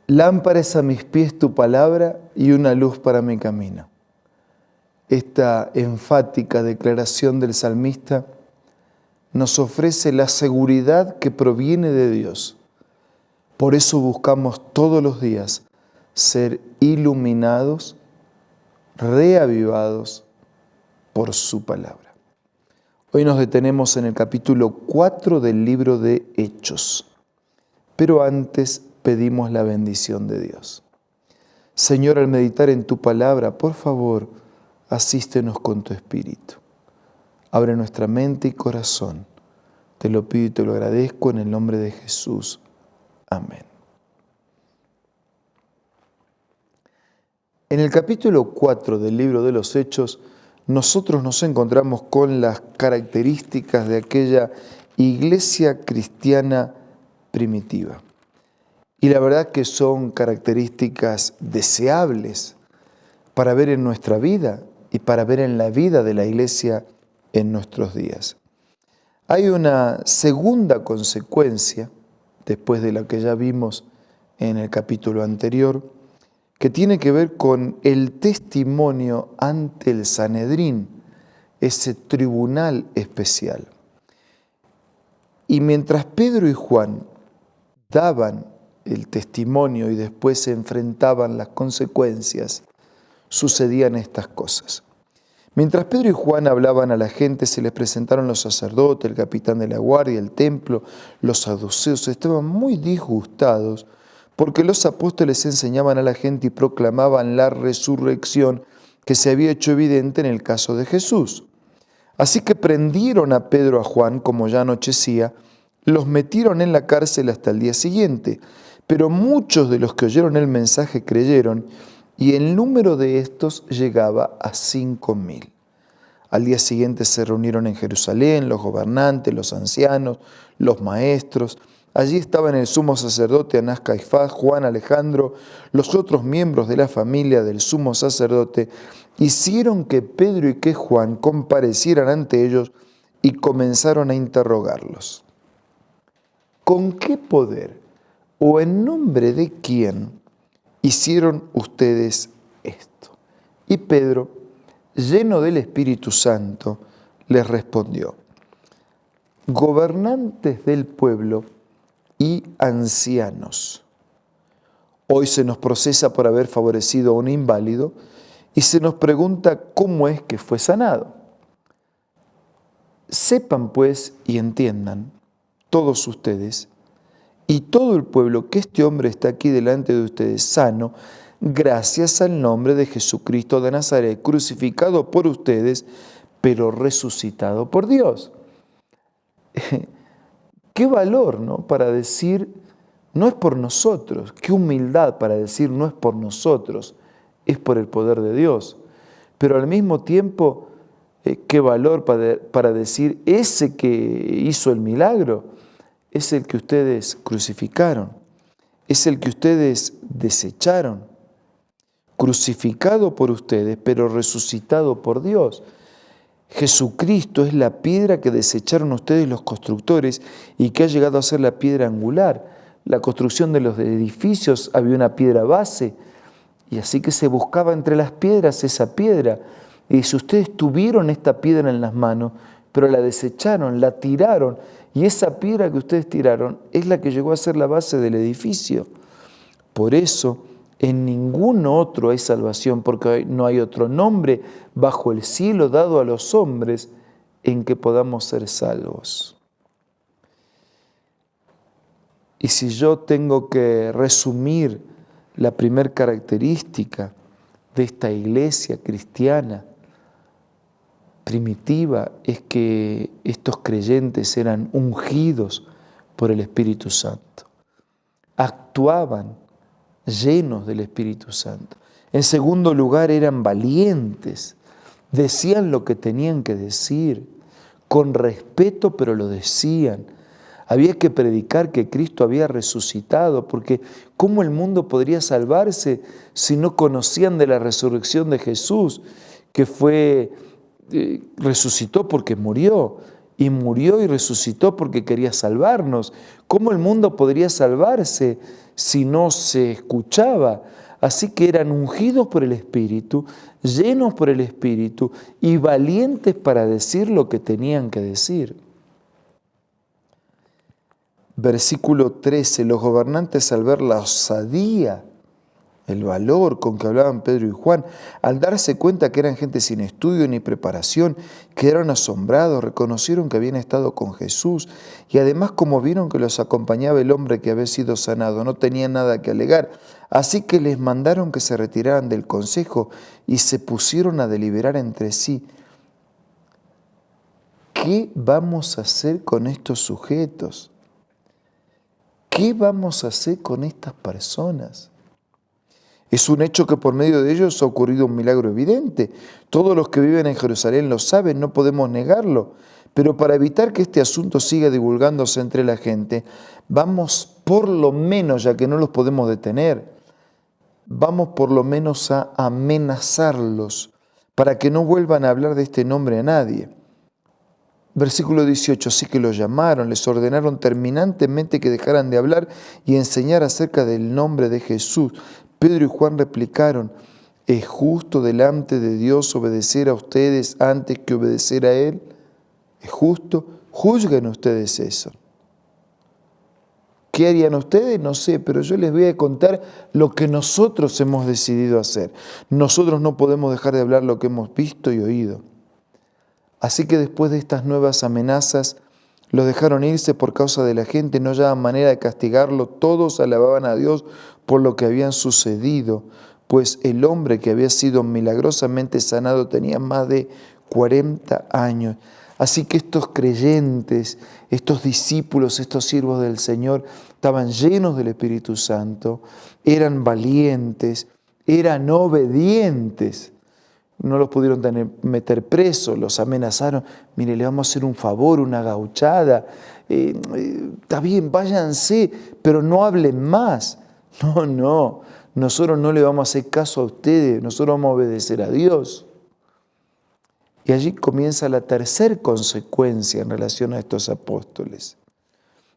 Lámpara es a mis pies tu palabra y una luz para mi camino. Esta enfática declaración del salmista nos ofrece la seguridad que proviene de Dios. Por eso buscamos todos los días ser iluminados, reavivados por su palabra. Hoy nos detenemos en el capítulo 4 del libro de Hechos, pero antes pedimos la bendición de Dios. Señor, al meditar en tu palabra, por favor, asístenos con tu Espíritu. Abre nuestra mente y corazón. Te lo pido y te lo agradezco en el nombre de Jesús. Amén. En el capítulo 4 del libro de los Hechos, nosotros nos encontramos con las características de aquella iglesia cristiana primitiva. Y la verdad que son características deseables para ver en nuestra vida y para ver en la vida de la iglesia en nuestros días. Hay una segunda consecuencia, después de la que ya vimos en el capítulo anterior, que tiene que ver con el testimonio ante el Sanedrín, ese tribunal especial. Y mientras Pedro y Juan daban el testimonio y después se enfrentaban las consecuencias, sucedían estas cosas. Mientras Pedro y Juan hablaban a la gente, se les presentaron los sacerdotes, el capitán de la guardia, el templo, los saduceos. Estaban muy disgustados porque los apóstoles enseñaban a la gente y proclamaban la resurrección que se había hecho evidente en el caso de Jesús. Así que prendieron a Pedro y a Juan, como ya anochecía, los metieron en la cárcel hasta el día siguiente. Pero muchos de los que oyeron el mensaje creyeron, y el número de estos llegaba a 5.000. Al día siguiente se reunieron en Jerusalén los gobernantes, los ancianos, los maestros. Allí estaban el sumo sacerdote Anás, Caifás, Juan, Alejandro, los otros miembros de la familia del sumo sacerdote. Hicieron que Pedro y que Juan comparecieran ante ellos y comenzaron a interrogarlos. ¿Con qué poder o en nombre de quién hicieron ustedes esto? Y Pedro, lleno del Espíritu Santo, les respondió: gobernantes del pueblo y ancianos, hoy se nos procesa por haber favorecido a un inválido y se nos pregunta cómo es que fue sanado. Sepan pues y entiendan todos ustedes y todo el pueblo que este hombre está aquí delante de ustedes sano, gracias al nombre de Jesucristo de Nazaret, crucificado por ustedes, pero resucitado por Dios. Qué valor, ¿no? Para decir, no es por nosotros. Qué humildad para decir, no es por nosotros, es por el poder de Dios. Pero al mismo tiempo, qué valor para decir, ese que hizo el milagro es el que ustedes crucificaron, es el que ustedes desecharon, crucificado por ustedes, pero resucitado por Dios. Jesucristo es la piedra que desecharon ustedes los constructores y que ha llegado a ser la piedra angular. La construcción de los edificios había una piedra base y así que se buscaba entre las piedras esa piedra. Y si ustedes tuvieron esta piedra en las manos, pero la desecharon, la tiraron, y esa piedra que ustedes tiraron es la que llegó a ser la base del edificio. Por eso, en ningún otro hay salvación, porque no hay otro nombre bajo el cielo dado a los hombres en que podamos ser salvos. Y si yo tengo que resumir la primera característica de esta iglesia cristiana primitiva, es que estos creyentes eran ungidos por el Espíritu Santo. Actuaban llenos del Espíritu Santo. En segundo lugar, eran valientes. Decían lo que tenían que decir, con respeto, pero lo decían. Había que predicar que Cristo había resucitado, porque ¿cómo el mundo podría salvarse si no conocían de la resurrección de Jesús, que resucitó porque murió? y murió y resucitó porque quería salvarnos. ¿Cómo el mundo podría salvarse si no se escuchaba? Así que eran ungidos por el Espíritu, llenos por el Espíritu y valientes para decir lo que tenían que decir. Versículo 13, los gobernantes al ver la osadía, el valor con que hablaban Pedro y Juan, al darse cuenta que eran gente sin estudio ni preparación, quedaron asombrados, reconocieron que habían estado con Jesús y además como vieron que los acompañaba el hombre que había sido sanado, no tenían nada que alegar. Así que les mandaron que se retiraran del consejo y se pusieron a deliberar entre sí. ¿Qué vamos a hacer con estos sujetos? ¿Qué vamos a hacer con estas personas? Es un hecho que por medio de ellos ha ocurrido un milagro evidente. Todos los que viven en Jerusalén lo saben, no podemos negarlo. Pero para evitar que este asunto siga divulgándose entre la gente, vamos por lo menos, ya que no los podemos detener, vamos por lo menos a amenazarlos para que no vuelvan a hablar de este nombre a nadie. Versículo 18, así que los llamaron, les ordenaron terminantemente que dejaran de hablar y enseñar acerca del nombre de Jesús. Pedro y Juan replicaron, ¿es justo delante de Dios obedecer a ustedes antes que obedecer a Él? ¿Es justo? Juzguen ustedes eso. ¿Qué harían ustedes? No sé, pero yo les voy a contar lo que nosotros hemos decidido hacer. Nosotros no podemos dejar de hablar lo que hemos visto y oído. Así que después de estas nuevas amenazas, los dejaron irse por causa de la gente, no hallaban manera de castigarlo. Todos alababan a Dios por lo que habían sucedido, pues el hombre que había sido milagrosamente sanado tenía más de 40 años. Así que estos creyentes, estos discípulos, estos siervos del Señor, estaban llenos del Espíritu Santo, eran valientes, eran obedientes. No los pudieron meter presos, los amenazaron. Mire, le vamos a hacer un favor, una gauchada. Está bien, váyanse, pero no hablen más. No, nosotros no le vamos a hacer caso a ustedes, nosotros vamos a obedecer a Dios. Y allí comienza la tercera consecuencia en relación a estos apóstoles.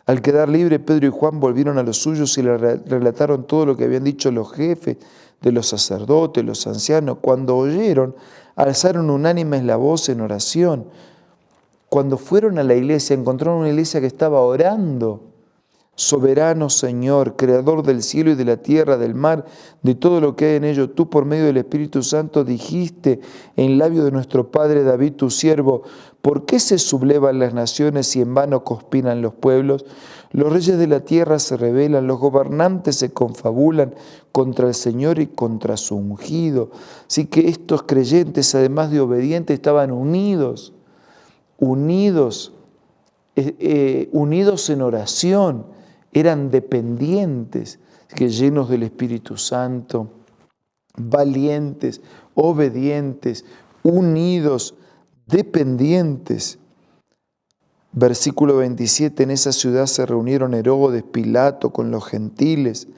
Al quedar libre, Pedro y Juan volvieron a los suyos y le relataron todo lo que habían dicho los jefes de los sacerdotes, los ancianos. Cuando oyeron, alzaron unánimes la voz en oración. Cuando fueron a la iglesia, encontraron una iglesia que estaba orando. Soberano Señor, Creador del cielo y de la tierra, del mar, de todo lo que hay en ello, tú por medio del Espíritu Santo dijiste en labio de nuestro Padre David, tu siervo, ¿por qué se sublevan las naciones y en vano conspiran los pueblos? Los reyes de la tierra se rebelan, los gobernantes se confabulan contra el Señor y contra su ungido. Así que estos creyentes, además de obedientes, estaban unidos en oración, eran dependientes, que llenos del Espíritu Santo, valientes, obedientes, unidos, dependientes. Versículo 27, en esa ciudad se reunieron Herodes, Pilato con los gentiles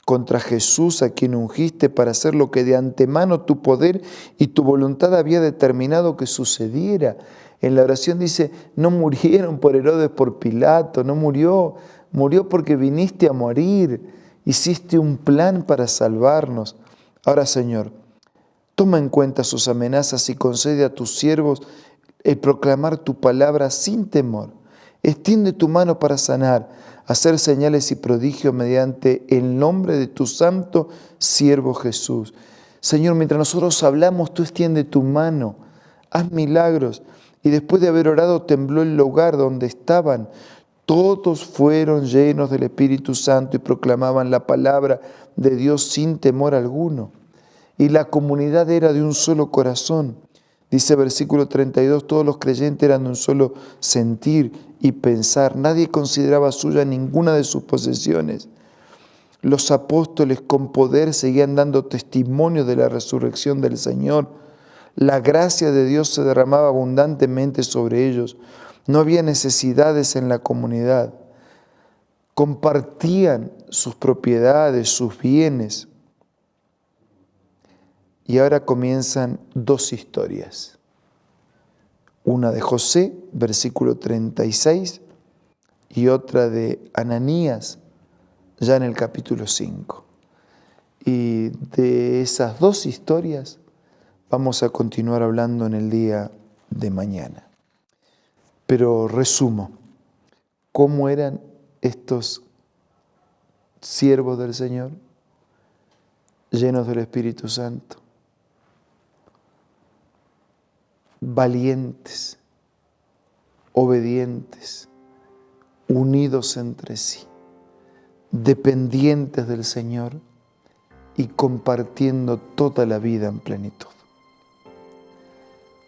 contra Jesús a quien ungiste para hacer lo que de antemano tu poder y tu voluntad había determinado que sucediera. En la oración dice, no murieron por Herodes, por Pilato, no murió porque viniste a morir, hiciste un plan para salvarnos. Ahora, Señor, toma en cuenta sus amenazas y concede a tus siervos el proclamar tu palabra sin temor. Extiende tu mano para sanar, hacer señales y prodigios mediante el nombre de tu santo siervo Jesús. Señor, mientras nosotros hablamos, tú extiende tu mano, haz milagros. Y después de haber orado, tembló el lugar donde estaban. Todos fueron llenos del Espíritu Santo y proclamaban la palabra de Dios sin temor alguno. Y la comunidad era de un solo corazón. Dice versículo 32, todos los creyentes eran de un solo sentir y pensar. Nadie consideraba suya ninguna de sus posesiones. Los apóstoles con poder seguían dando testimonio de la resurrección del Señor. La gracia de Dios se derramaba abundantemente sobre ellos. No había necesidades en la comunidad. Compartían sus propiedades, sus bienes. Y ahora comienzan dos historias. Una de José, versículo 36, y otra de Ananías, ya en el capítulo 5. Y de esas dos historias vamos a continuar hablando en el día de mañana. Pero resumo, ¿cómo eran estos siervos del Señor? Llenos del Espíritu Santo, valientes, obedientes, unidos entre sí, dependientes del Señor y compartiendo toda la vida en plenitud.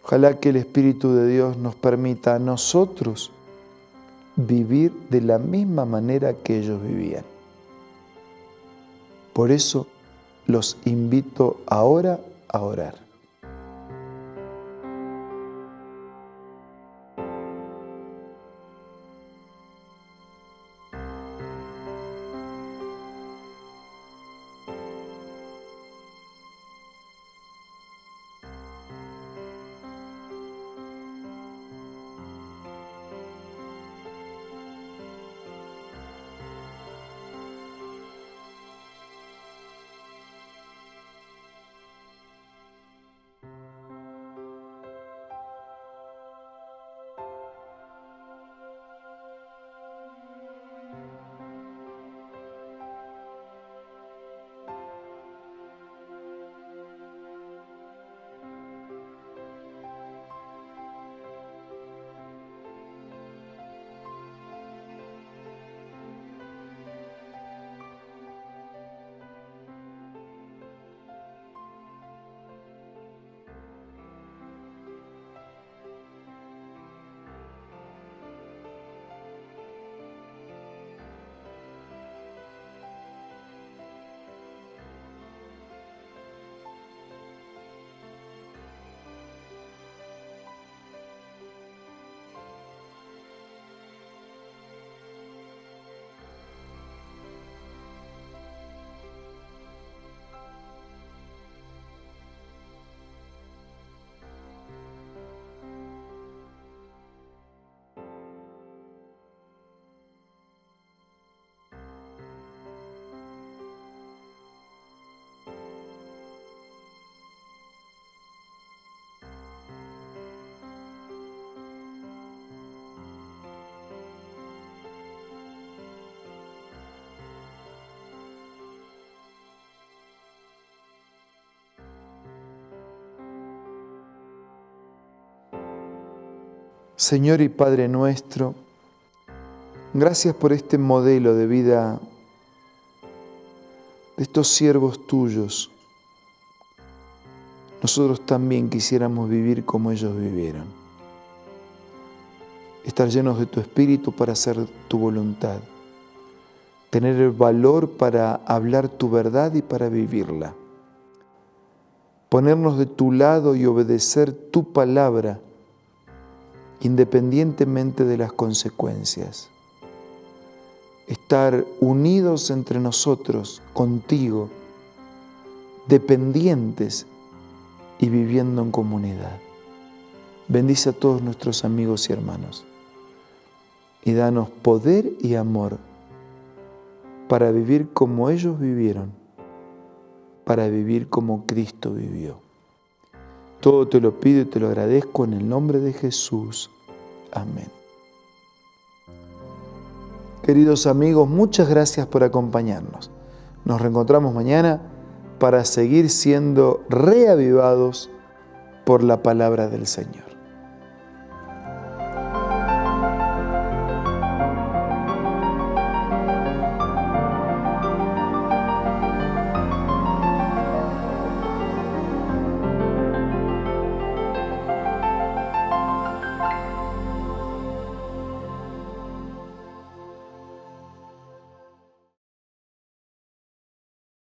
Ojalá que el Espíritu de Dios nos permita a nosotros vivir de la misma manera que ellos vivían. Por eso los invito ahora a orar. Señor y Padre nuestro, gracias por este modelo de vida de estos siervos tuyos. Nosotros también quisiéramos vivir como ellos vivieron. Estar llenos de tu Espíritu para hacer tu voluntad. Tener el valor para hablar tu verdad y para vivirla. Ponernos de tu lado y obedecer tu palabra independientemente de las consecuencias. Estar unidos entre nosotros, contigo, dependientes y viviendo en comunidad. Bendice a todos nuestros amigos y hermanos y danos poder y amor para vivir como ellos vivieron, para vivir como Cristo vivió. Todo te lo pido y te lo agradezco en el nombre de Jesús. Amén. Queridos amigos, muchas gracias por acompañarnos. Nos reencontramos mañana para seguir siendo reavivados por la palabra del Señor.